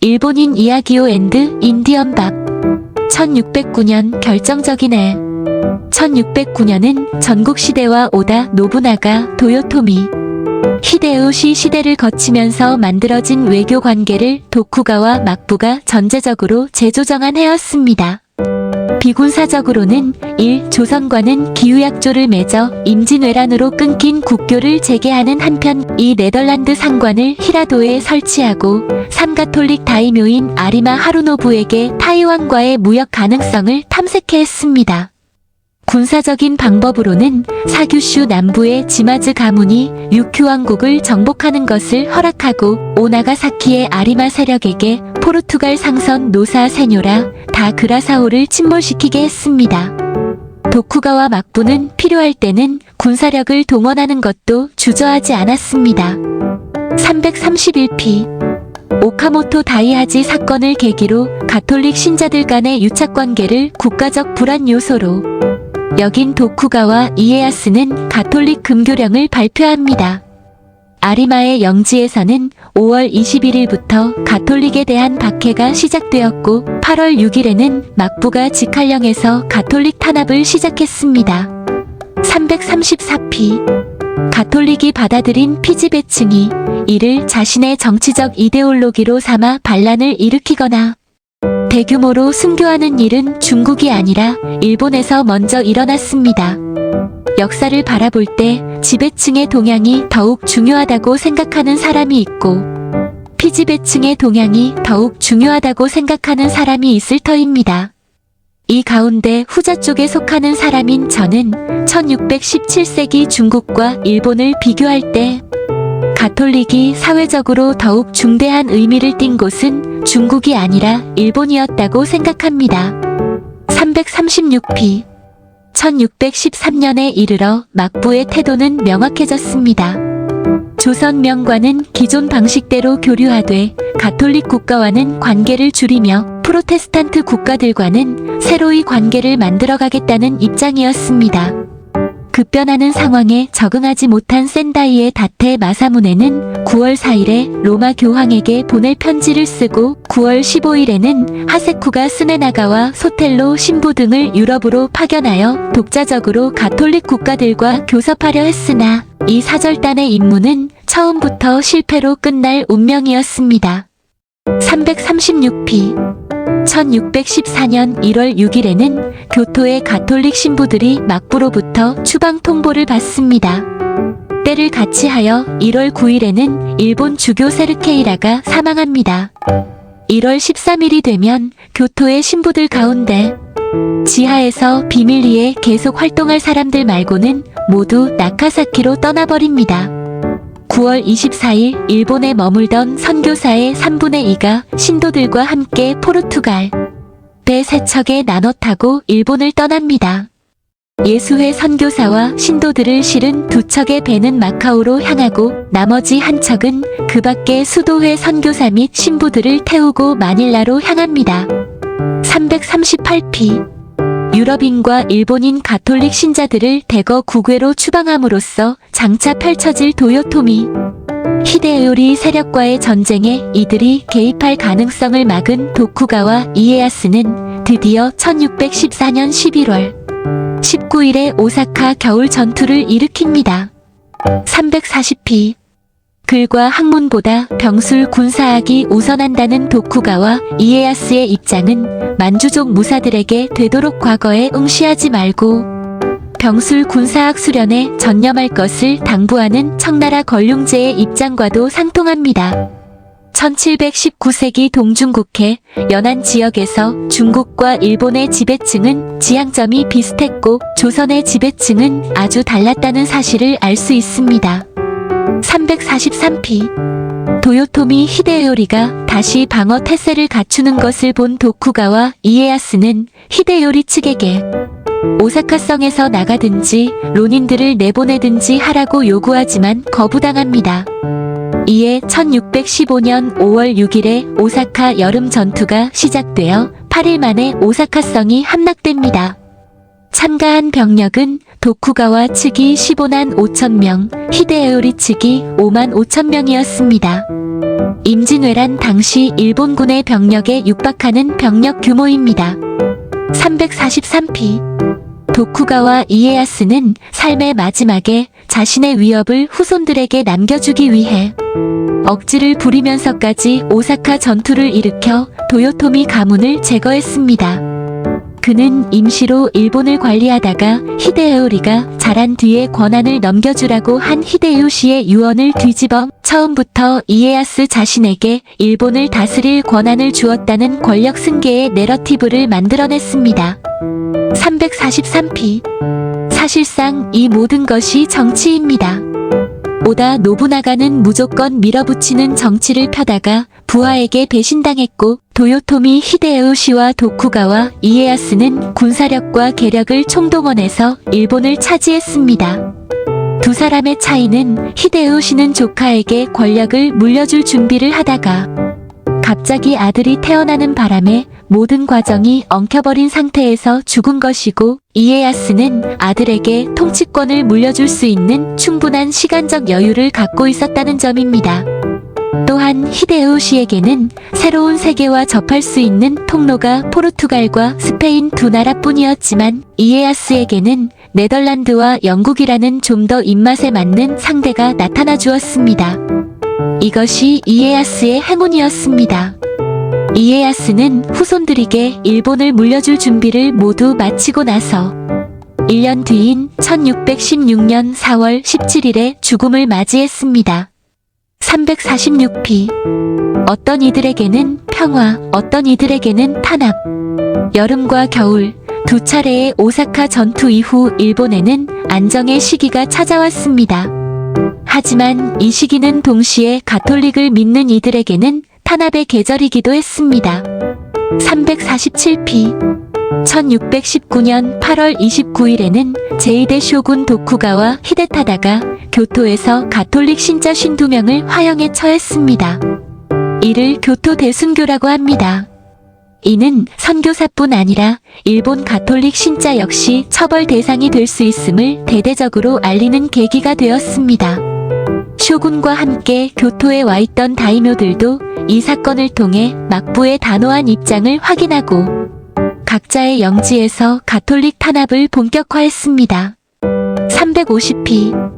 일본인 이야기오 앤드 인디언 밥. 1609년 결정적인 해. 1609년은 전국시대와 오다 노부나가 도요토미 히데요시 시대를 거치면서 만들어진 외교 관계를 도쿠가와 막부가 전제적으로 재조정한 해였습니다. 비군사적으로는 1. 조선과는 기후약조를 맺어 임진왜란으로 끊긴 국교를 재개하는 한편 2. 네덜란드 상관을 히라도에 설치하고 3. 가톨릭 다이묘인 아리마 하루노부에게 타이완과의 무역 가능성을 탐색해 했습니다. 군사적인 방법으로는 사규슈 남부의 지마즈 가문이 유큐 왕국을 정복하는 것을 허락하고 오나가사키의 아리마 세력에게 포르투갈 상선 노사 세뇨라 다 그라사오를 침몰시키게 했습니다. 도쿠가와 막부는 필요할 때는 군사력을 동원하는 것도 주저하지 않았습니다. 331피 오카모토 다이하지 사건을 계기로 가톨릭 신자들 간의 유착관계를 국가적 불안 요소로 여긴 도쿠가와 이에야스는 가톨릭 금교령을 발표합니다. 아리마의 영지에서는 5월 21일부터 가톨릭에 대한 박해가 시작되었고 8월 6일에는 막부가 직할령에서 가톨릭 탄압을 시작했습니다. 334피 가톨릭이 받아들인 피지배층이 이를 자신의 정치적 이데올로기로 삼아 반란을 일으키거나 대규모로 순교하는 일은 중국이 아니라 일본에서 먼저 일어났습니다. 역사를 바라볼 때 지배층의 동향이 더욱 중요하다고 생각하는 사람이 있고 피지배층의 동향이 더욱 중요하다고 생각하는 사람이 있을 터입니다. 이 가운데 후자 쪽에 속하는 사람인 저는 1617세기 중국과 일본을 비교할 때 가톨릭이 사회적으로 더욱 중대한 의미를 띈 곳은 중국이 아니라 일본이었다고 생각합니다. 336피 1613년에 이르러 막부의 태도는 명확해졌습니다. 조선 명관은 기존 방식대로 교류하되 가톨릭 국가와는 관계를 줄이며 프로테스탄트 국가들과는 새로이 관계를 만들어가겠다는 입장이었습니다. 급변하는 상황에 적응하지 못한 센다이의 다테 마사무네는 9월 4일에 로마 교황에게 보낼 편지를 쓰고 9월 15일에는 하세쿠가 스네나가와 소텔로 신부 등을 유럽으로 파견하여 독자적으로 가톨릭 국가들과 교섭하려 했으나 이 사절단의 임무는 처음부터 실패로 끝날 운명이었습니다. 336피 1614년 1월 6일에는 교토의 가톨릭 신부들이 막부로부터 추방 통보를 받습니다. 때를 같이하여 1월 9일에는 일본 주교 세르케이라가 사망합니다. 1월 13일이 되면 교토의 신부들 가운데 지하에서 비밀리에 계속 활동할 사람들 말고는 모두 나카사키로 떠나버립니다. 9월 24일 일본에 머물던 선교사의 3분의 2가 신도들과 함께 포르투갈 배 3척에 나눠 타고 일본을 떠납니다. 예수회 선교사와 신도들을 실은 2척의 배는 마카오로 향하고 나머지 한 척은 그 밖의 수도회 선교사 및 신부들을 태우고 마닐라로 향합니다. 338피 유럽인과 일본인 가톨릭 신자들을 대거 국외로 추방함으로써 장차 펼쳐질 도요토미 히데요리 세력과의 전쟁에 이들이 개입할 가능성을 막은 도쿠가와 이에야스는 드디어 1614년 11월 19일에 오사카 겨울 전투를 일으킵니다. 340피 글과 학문보다 병술 군사학이 우선한다는 도쿠가와 이에야스의 입장은 만주족 무사들에게 되도록 과거에 응시하지 말고 병술 군사학 수련에 전념할 것을 당부하는 청나라 걸륭제의 입장과도 상통합니다. 1719세기 동중국해 연안 지역에서 중국과 일본의 지배층은 지향점이 비슷했고 조선의 지배층은 아주 달랐다는 사실을 알 수 있습니다. 343피 도요토미 히데요리가 다시 방어 태세를 갖추는 것을 본 도쿠가와 이에야스는 히데요리 측에게 오사카성에서 나가든지 론인들을 내보내든지 하라고 요구하지만 거부당합니다. 이에 1615년 5월 6일에 오사카 여름 전투가 시작되어 8일 만에 오사카성이 함락됩니다. 참가한 병력은 도쿠가와 측이 15만 5천 명, 히데요리 측이 5만 5천 명이었습니다. 임진왜란 당시 일본군의 병력에 육박하는 병력 규모입니다. 343피. 도쿠가와 이에야스는 삶의 마지막에 자신의 위협을 후손들에게 남겨주기 위해 억지를 부리면서까지 오사카 전투를 일으켜 도요토미 가문을 제거했습니다. 그는 임시로 일본을 관리하다가 히데요리가 자란 뒤에 권한을 넘겨주라고 한 히데요시의 유언을 뒤집어 처음부터 이에야스 자신에게 일본을 다스릴 권한을 주었다는 권력 승계의 내러티브를 만들어냈습니다. 343피. 사실상 이 모든 것이 정치입니다. 오다 노부나가는 무조건 밀어붙이는 정치를 펴다가 부하에게 배신당했고 도요토미 히데요시와 도쿠가와 이에야스는 군사력과 계력을 총동원해서 일본을 차지했습니다. 두 사람의 차이는 히데요시는 조카에게 권력을 물려줄 준비를 하다가 갑자기 아들이 태어나는 바람에 모든 과정이 엉켜버린 상태에서 죽은 것이고, 이에야스는 아들에게 통치권을 물려줄 수 있는 충분한 시간적 여유를 갖고 있었다는 점입니다. 또한 히데요시에게는 새로운 세계와 접할 수 있는 통로가 포르투갈과 스페인 두 나라뿐이었지만, 이에야스에게는 네덜란드와 영국이라는 좀 더 입맛에 맞는 상대가 나타나 주었습니다. 이것이 이에야스의 행운이었습니다. 이에야스는 후손들에게 일본을 물려줄 준비를 모두 마치고 나서 1년 뒤인 1616년 4월 17일에 죽음을 맞이했습니다. 346피. 어떤 이들에게는 평화, 어떤 이들에게는 탄압. 여름과 겨울, 두 차례의 오사카 전투 이후 일본에는 안정의 시기가 찾아왔습니다. 하지만 이 시기는 동시에 가톨릭을 믿는 이들에게는 탄압의 계절이기도 했습니다. 347피. 1619년 8월 29일에는 제2대 쇼군 도쿠가와 히데타다가 교토에서 가톨릭 신자 52명을 화형에 처했습니다. 이를 교토 대순교라고 합니다. 이는 선교사뿐 아니라 일본 가톨릭 신자 역시 처벌 대상이 될 수 있음을 대대적으로 알리는 계기가 되었습니다. 쇼군과 함께 교토에 와 있던 다이묘들도 이 사건을 통해 막부의 단호한 입장을 확인하고 각자의 영지에서 가톨릭 탄압을 본격화했습니다. 350피.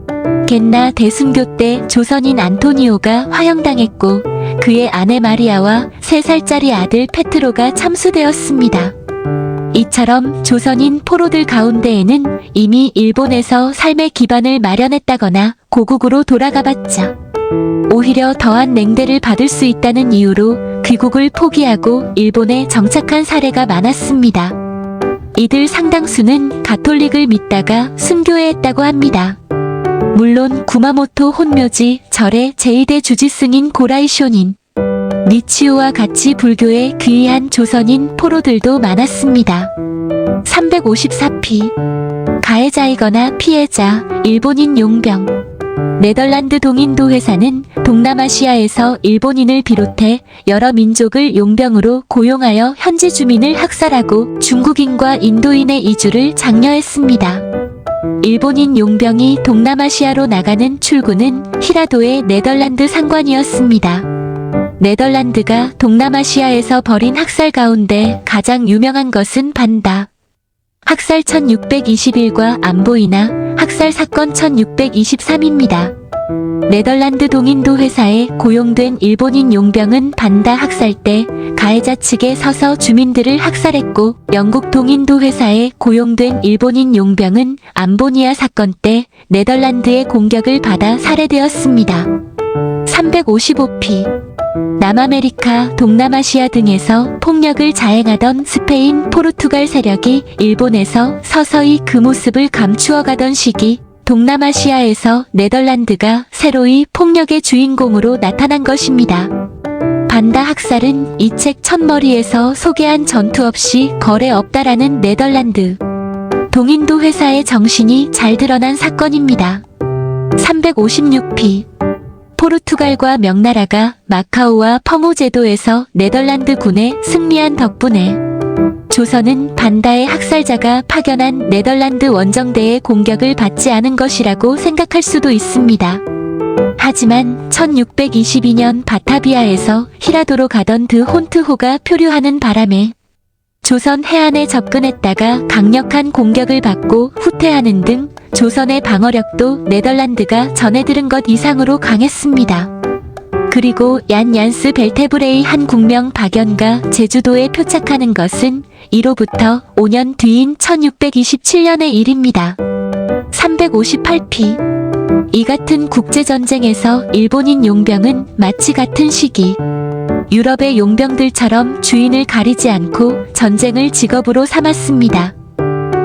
겐나 대순교 때 조선인 안토니오가 화형당했고 그의 아내 마리아와 3살짜리 아들 페트로가 참수되었습니다. 이처럼 조선인 포로들 가운데에는 이미 일본에서 삶의 기반을 마련했다거나 고국으로 돌아가봤자 오히려 더한 냉대를 받을 수 있다는 이유로 귀국을 포기하고 일본에 정착한 사례가 많았습니다. 이들 상당수는 가톨릭을 믿다가 순교했다고 합니다. 물론 구마모토 혼묘지 절의 제2대 주지스인 고라이 쇼닌, 니치오와 같이 불교에 귀의한 조선인 포로들도 많았습니다. 354피. 가해자이거나 피해자, 일본인 용병. 네덜란드 동인도 회사는 동남아시아에서 일본인을 비롯해 여러 민족을 용병으로 고용하여 현지 주민을 학살하고 중국인과 인도인의 이주를 장려했습니다. 일본인 용병이 동남아시아로 나가는 출구는 히라도의 네덜란드 상관이었습니다. 네덜란드가 동남아시아에서 벌인 학살 가운데 가장 유명한 것은 반다 학살 1621과 안보이나 학살 사건 1623입니다. 네덜란드 동인도 회사에 고용된 일본인 용병은 반다 학살 때 가해자 측에 서서 주민들을 학살했고, 영국 동인도 회사에 고용된 일본인 용병은 암보니아 사건 때 네덜란드의 공격을 받아 살해되었습니다. 355피. 남아메리카, 동남아시아 등에서 폭력을 자행하던 스페인, 포르투갈 세력이 일본에서 서서히 그 모습을 감추어가던 시기, 동남아시아에서 네덜란드가 새로이 폭력의 주인공으로 나타난 것입니다. 반다 학살은 이 책 첫머리에서 소개한 전투 없이 거래 없다라는 네덜란드 동인도 회사의 정신이 잘 드러난 사건입니다. 356피. 포르투갈과 명나라가 마카오와 펑우 제도에서 네덜란드 군에 승리한 덕분에 조선은 반다의 학살자가 파견한 네덜란드 원정대의 공격을 받지 않은 것이라고 생각할 수도 있습니다. 하지만 1622년 바타비아에서 히라도로 가던 드 혼트호가 표류하는 바람에 조선 해안에 접근했다가 강력한 공격을 받고 후퇴하는 등 조선의 방어력도 네덜란드가 전해 들은 것 이상으로 강했습니다. 그리고 얀스 벨테브레이 한 국명 박연가 제주도에 표착하는 것은 이로부터 5년 뒤인 1627년의 일입니다. 358피. 이 같은 국제전쟁에서 일본인 용병은 마치 같은 시기 유럽의 용병들처럼 주인을 가리지 않고 전쟁을 직업으로 삼았습니다.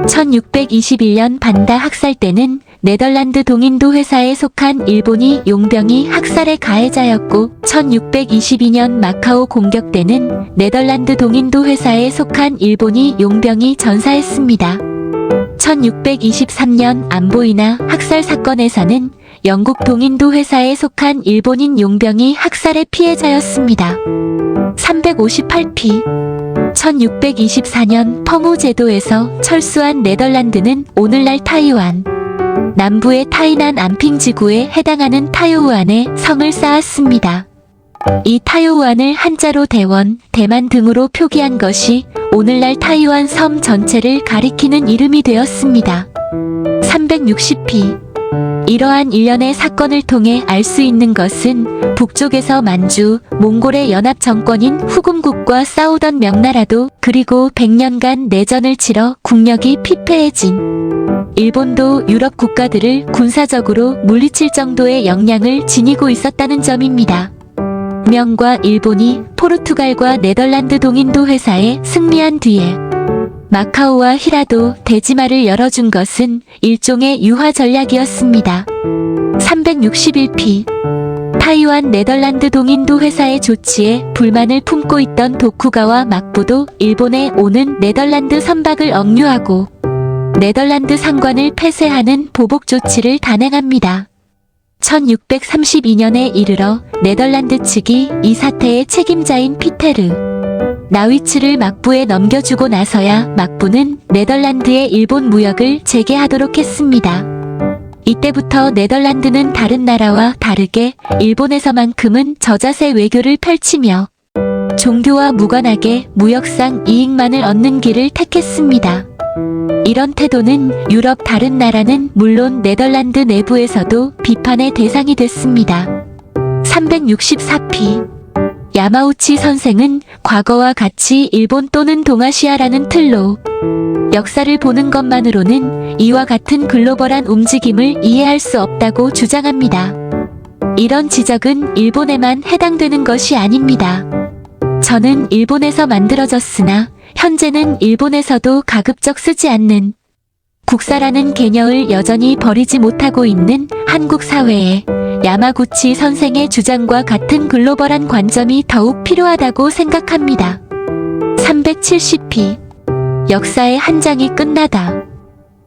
1621년 반다 학살 때는 네덜란드 동인도 회사에 속한 일본이 용병이 학살의 가해자였고 1622년 마카오 공격 때는 네덜란드 동인도 회사에 속한 일본이 용병이 전사했습니다. 1623년 안보이나 학살 사건에서는 영국 동인도 회사에 속한 일본인 용병이 학살의 피해자였습니다. 358피. 1624년 펑우 제도에서 철수한 네덜란드는 오늘날 타이완, 남부의 타이난 안핑 지구에 해당하는 타요우안에 성을 쌓았습니다. 이 타요우안을 한자로 대원, 대만 등으로 표기한 것이 오늘날 타이완 섬 전체를 가리키는 이름이 되었습니다. 360피. 이러한 일련의 사건을 통해 알 수 있는 것은 북쪽에서 만주, 몽골의 연합 정권인 후금국과 싸우던 명나라도 그리고 100년간 내전을 치러 국력이 피폐해진 일본도 유럽 국가들을 군사적으로 물리칠 정도의 역량을 지니고 있었다는 점입니다. 명과 일본이 포르투갈과 네덜란드 동인도 회사에 승리한 뒤에 마카오와 히라도 대지마를 열어준 것은 일종의 유화 전략이었습니다. 361피. 타이완 네덜란드 동인도 회사의 조치에 불만을 품고 있던 도쿠가와 막부도 일본에 오는 네덜란드 선박을 억류하고 네덜란드 상관을 폐쇄하는 보복 조치를 단행합니다. 1632년에 이르러 네덜란드 측이 이 사태의 책임자인 피테르 나위츠를 막부에 넘겨주고 나서야 막부는 네덜란드의 일본 무역을 재개하도록 했습니다. 이때부터 네덜란드는 다른 나라와 다르게 일본에서만큼은 저자세 외교를 펼치며 종교와 무관하게 무역상 이익만을 얻는 길을 택했습니다. 이런 태도는 유럽 다른 나라는 물론 네덜란드 내부에서도 비판의 대상이 됐습니다. 364피. 야마우치 선생은 과거와 같이 일본 또는 동아시아라는 틀로 역사를 보는 것만으로는 이와 같은 글로벌한 움직임을 이해할 수 없다고 주장합니다. 이런 지적은 일본에만 해당되는 것이 아닙니다. 저는 일본에서 만들어졌으나 현재는 일본에서도 가급적 쓰지 않는 국사라는 개념을 여전히 버리지 못하고 있는 한국 사회에 야마구치 선생의 주장과 같은 글로벌한 관점이 더욱 필요하다고 생각합니다. 370피. 역사의 한 장이 끝나다.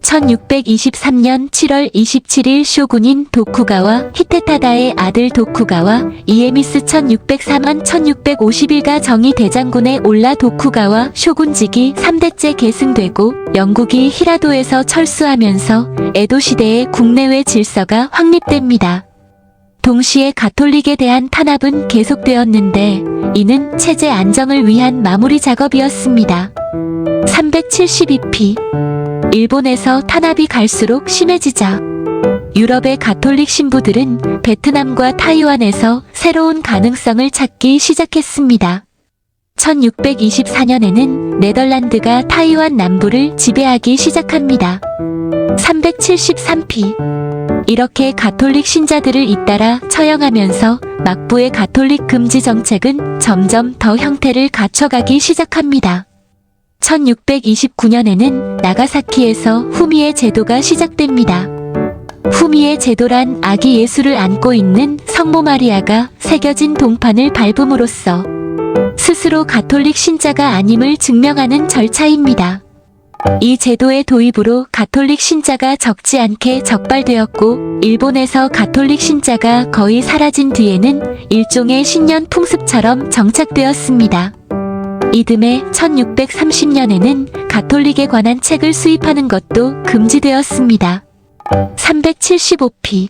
1623년 7월 27일 쇼군인 도쿠가와 히테타다의 아들 도쿠가와 이에미스 1604만 1651가 정의 대장군에 올라 도쿠가와 쇼군직이 3대째 계승되고 영국이 히라도에서 철수하면서 에도 시대의 국내외 질서가 확립됩니다. 동시에 가톨릭에 대한 탄압은 계속되었는데 이는 체제 안정을 위한 마무리 작업이었습니다. 372피. 일본에서 탄압이 갈수록 심해지자 유럽의 가톨릭 신부들은 베트남과 타이완에서 새로운 가능성을 찾기 시작했습니다. 1624년에는 네덜란드가 타이완 남부를 지배하기 시작합니다. 373피. 이렇게 가톨릭 신자들을 잇따라 처형하면서 막부의 가톨릭 금지 정책은 점점 더 형태를 갖춰가기 시작합니다. 1629년에는 나가사키에서 후미에 제도가 시작됩니다. 후미에 제도란 아기 예수를 안고 있는 성모 마리아가 새겨진 동판을 밟음으로써 스스로 가톨릭 신자가 아님을 증명하는 절차입니다. 이 제도의 도입으로 가톨릭 신자가 적지 않게 적발되었고 일본에서 가톨릭 신자가 거의 사라진 뒤에는 일종의 신년 풍습처럼 정착되었습니다. 이듬해 1630년에는 가톨릭에 관한 책을 수입하는 것도 금지되었습니다. 375피.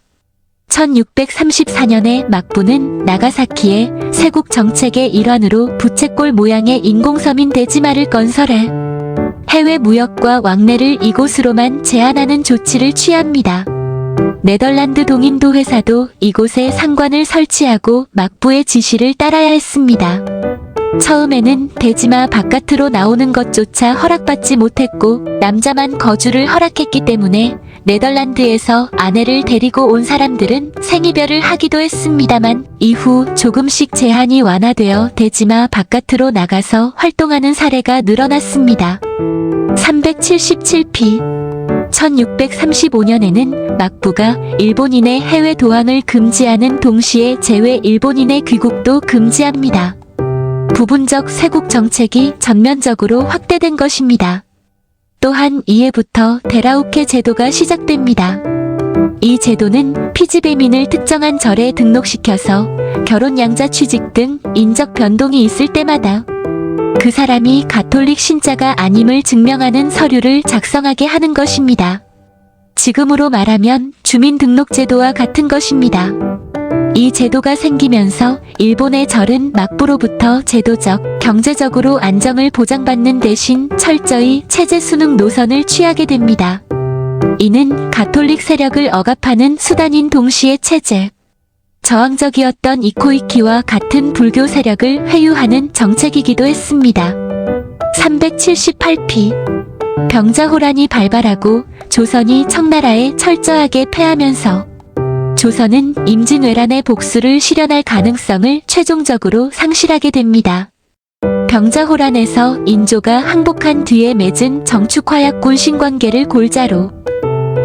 1634년에 막부는 나가사키에 세국 정책의 일환으로 부채꼴 모양의 인공섬인 데지마를 건설해 해외 무역과 왕래를 이곳으로만 제한하는 조치를 취합니다. 네덜란드 동인도 회사도 이곳에 상관을 설치하고 막부의 지시를 따라야 했습니다. 처음에는 대지마 바깥으로 나오는 것조차 허락받지 못했고 남자만 거주를 허락했기 때문에 네덜란드에서 아내를 데리고 온 사람들은 생이별을 하기도 했습니다만 이후 조금씩 제한이 완화되어 대지마 바깥으로 나가서 활동하는 사례가 늘어났습니다. 377p 1635년에는 막부가 일본인의 해외 도항을 금지하는 동시에 제외 일본인의 귀국도 금지합니다. 부분적 세국 정책이 전면적으로 확대된 것입니다. 또한 이해부터 데라우케 제도가 시작됩니다. 이 제도는 피지배민을 특정한 절에 등록시켜서 결혼 양자 취직 등 인적 변동이 있을 때마다 그 사람이 가톨릭 신자가 아님을 증명하는 서류를 작성하게 하는 것입니다. 지금으로 말하면 주민등록제도와 같은 것입니다. 이 제도가 생기면서 일본의 절은 막부로부터 제도적, 경제적으로 안정을 보장받는 대신 철저히 체제 순응 노선을 취하게 됩니다. 이는 가톨릭 세력을 억압하는 수단인 동시에 체제, 저항적이었던 이코이키와 같은 불교 세력을 회유하는 정책이기도 했습니다. 378p 병자호란이 발발하고 조선이 청나라에 철저하게 패하면서 조선은 임진왜란의 복수를 실현할 가능성을 최종적으로 상실하게 됩니다. 병자호란에서 인조가 항복한 뒤에 맺은 정축화약군 신관계를 골자로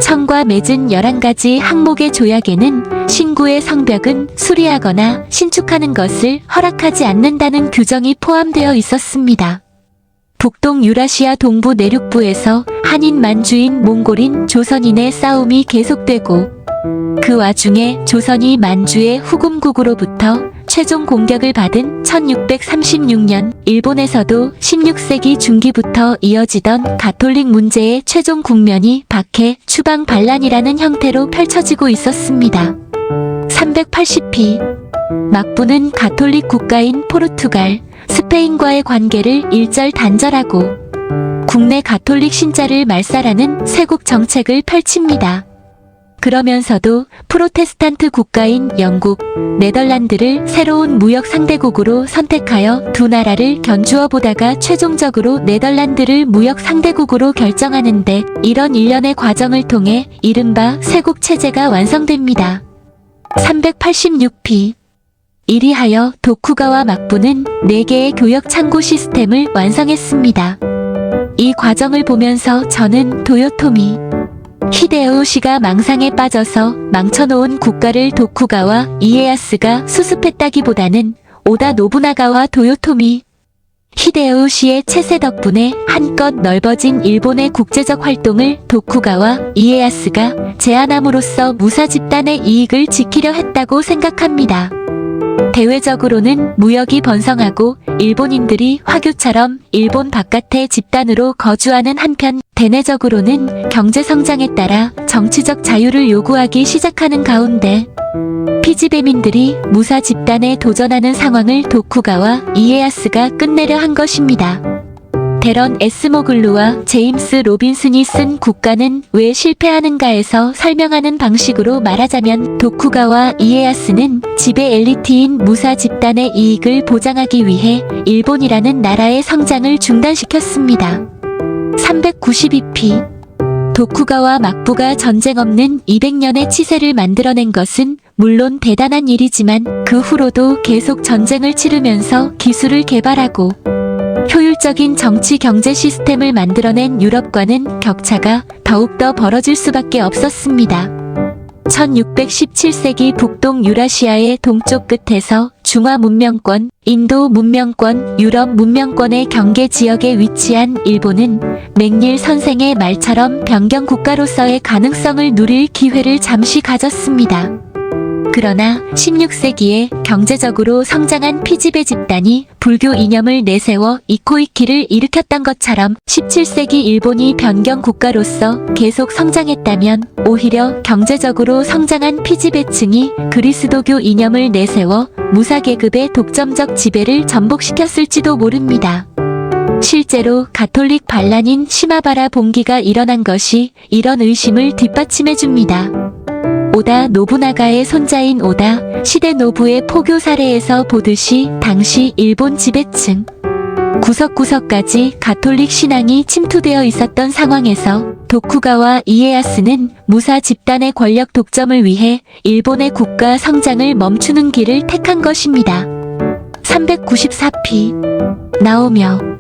청과 맺은 11가지 항목의 조약에는 신구의 성벽은 수리하거나 신축하는 것을 허락하지 않는다는 규정이 포함되어 있었습니다. 북동 유라시아 동부 내륙부에서 한인 만주인 몽골인 조선인의 싸움이 계속되고 그 와중에 조선이 만주의 후금국으로부터 최종 공격을 받은 1636년 일본에서도 16세기 중기부터 이어지던 가톨릭 문제의 최종 국면이 박해 추방 반란이라는 형태로 펼쳐지고 있었습니다. 380p 막부는 가톨릭 국가인 포르투갈, 스페인과의 관계를 일절 단절하고 국내 가톨릭 신자를 말살하는 세국 정책을 펼칩니다. 그러면서도 프로테스탄트 국가인 영국, 네덜란드를 새로운 무역 상대국으로 선택하여 두 나라를 견주어 보다가 최종적으로 네덜란드를 무역 상대국으로 결정하는데 이런 일련의 과정을 통해 이른바 세국 체제가 완성됩니다. 386p 이리하여 도쿠가와 막부는 4개의 교역 창고 시스템을 완성했습니다. 이 과정을 보면서 저는 도요토미 히데요시가 망상에 빠져서 망쳐놓은 국가를 도쿠가와 이에야스가 수습했다기보다는 오다 노부나가와 도요토미 히데요시의 체세 덕분에 한껏 넓어진 일본의 국제적 활동을 도쿠가와 이에야스가 제한함으로써 무사 집단의 이익을 지키려 했다고 생각합니다. 대외적으로는 무역이 번성하고 일본인들이 화교처럼 일본 바깥의 집단으로 거주하는 한편 대내적으로는 경제성장에 따라 정치적 자유를 요구하기 시작하는 가운데 피지배민들이 무사 집단에 도전하는 상황을 도쿠가와 이에야스가 끝내려 한 것입니다. 데런 에스모글루와 제임스 로빈슨이 쓴 국가는 왜 실패하는가에서 설명하는 방식으로 말하자면 도쿠가와 이에야스는 지배 엘리트인 무사 집단의 이익을 보장하기 위해 일본이라는 나라의 성장을 중단시켰습니다. 392p 도쿠가와 막부가 전쟁 없는 200년의 치세를 만들어낸 것은 물론 대단한 일이지만 그 후로도 계속 전쟁을 치르면서 기술을 개발하고 효율적인 정치 경제 시스템을 만들어낸 유럽과는 격차가 더욱더 벌어질 수밖에 없었습니다. 1617세기 북동 유라시아의 동쪽 끝에서 중화 문명권, 인도 문명권, 유럽 문명권의 경계 지역에 위치한 일본은 맥릴 선생의 말처럼 변경 국가로서의 가능성을 누릴 기회를 잠시 가졌습니다. 그러나 16세기에 경제적으로 성장한 피지배 집단이 불교 이념을 내세워 이코이키를 일으켰던 것처럼 17세기 일본이 변경 국가로서 계속 성장했다면 오히려 경제적으로 성장한 피지배층이 그리스도교 이념을 내세워 무사계급의 독점적 지배를 전복시켰을지도 모릅니다. 실제로 가톨릭 반란인 시마바라 봉기가 일어난 것이 이런 의심을 뒷받침해줍니다. 오다 노부나가의 손자인 오다 시데노부의 포교 사례에서 보듯이 당시 일본 지배층 구석구석까지 가톨릭 신앙이 침투되어 있었던 상황에서 도쿠가와 이에야스는 무사 집단의 권력 독점을 위해 일본의 국가 성장을 멈추는 길을 택한 것입니다. 394피 나오며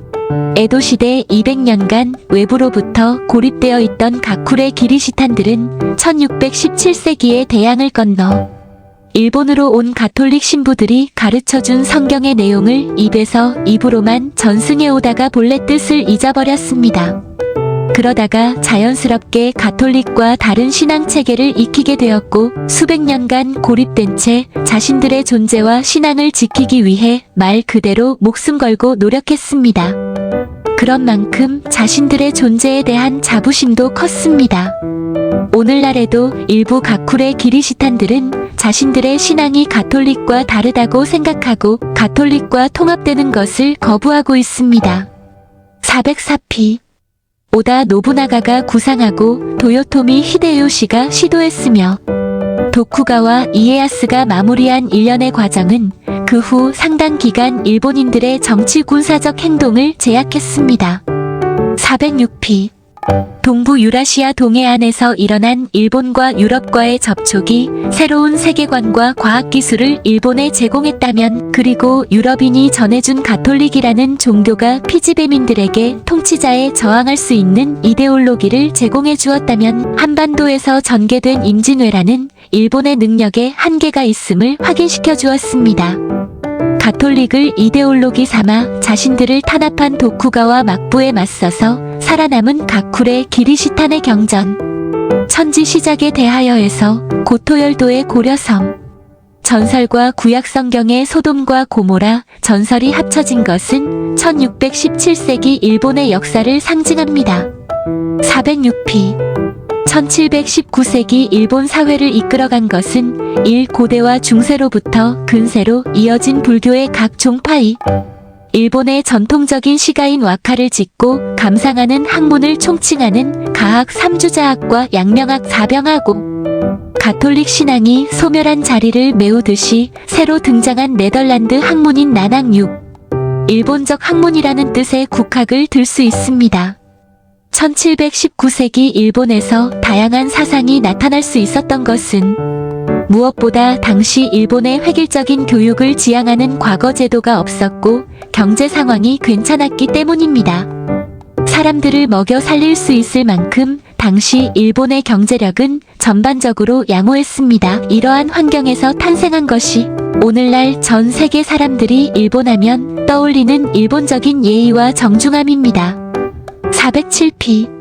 에도시대 200년간 외부로부터 고립되어 있던 가쿠레 기리시탄들은 1617세기에 대양을 건너 일본으로 온 가톨릭 신부들이 가르쳐준 성경의 내용을 입에서 입으로만 전승해오다가 본래 뜻을 잊어버렸습니다. 그러다가 자연스럽게 가톨릭과 다른 신앙 체계를 익히게 되었고 수백 년간 고립된 채 자신들의 존재와 신앙을 지키기 위해 말 그대로 목숨 걸고 노력했습니다. 그런 만큼 자신들의 존재에 대한 자부심도 컸습니다. 오늘날에도 일부 가쿠레 기리시탄들은 자신들의 신앙이 가톨릭과 다르다고 생각하고 가톨릭과 통합되는 것을 거부하고 있습니다. 404피 오다 노부나가가 구상하고 도요토미 히데요시가 시도했으며 도쿠가와 이에야스가 마무리한 일련의 과정은 그 후 상당 기간 일본인들의 정치 군사적 행동을 제약했습니다. 406피 동부 유라시아 동해안에서 일어난 일본과 유럽과의 접촉이 새로운 세계관과 과학기술을 일본에 제공했다면 그리고 유럽인이 전해준 가톨릭이라는 종교가 피지배민들에게 통치자에 저항할 수 있는 이데올로기를 제공해 주었다면 한반도에서 전개된 임진왜란은 일본의 능력에 한계가 있음을 확인시켜 주었습니다. 가톨릭을 이데올로기 삼아 자신들을 탄압한 도쿠가와 막부에 맞서서 살아남은 가쿠레 기리시탄의 경전 천지 시작에 대하여에서 고토열도의 고려섬 전설과 구약 성경의 소돔과 고모라 전설이 합쳐진 것은 1617세기 일본의 역사를 상징합니다. 406피 1719세기 일본 사회를 이끌어간 것은 일고대와 중세로부터 근세로 이어진 불교의 각 종파이 일본의 전통적인 시가인 와카를 짓고 감상하는 학문을 총칭하는 가학 3주자학과 양명학 4병하고 가톨릭 신앙이 소멸한 자리를 메우듯이 새로 등장한 네덜란드 학문인 나낙 6 일본적 학문이라는 뜻의 국학을 들 수 있습니다. 1719세기 일본에서 다양한 사상이 나타날 수 있었던 것은 무엇보다 당시 일본의 획일적인 교육을 지향하는 과거 제도가 없었고 경제 상황이 괜찮았기 때문입니다. 사람들을 먹여 살릴 수 있을 만큼 당시 일본의 경제력은 전반적으로 양호했습니다. 이러한 환경에서 탄생한 것이 오늘날 전 세계 사람들이 일본하면 떠올리는 일본적인 예의와 정중함입니다. 407피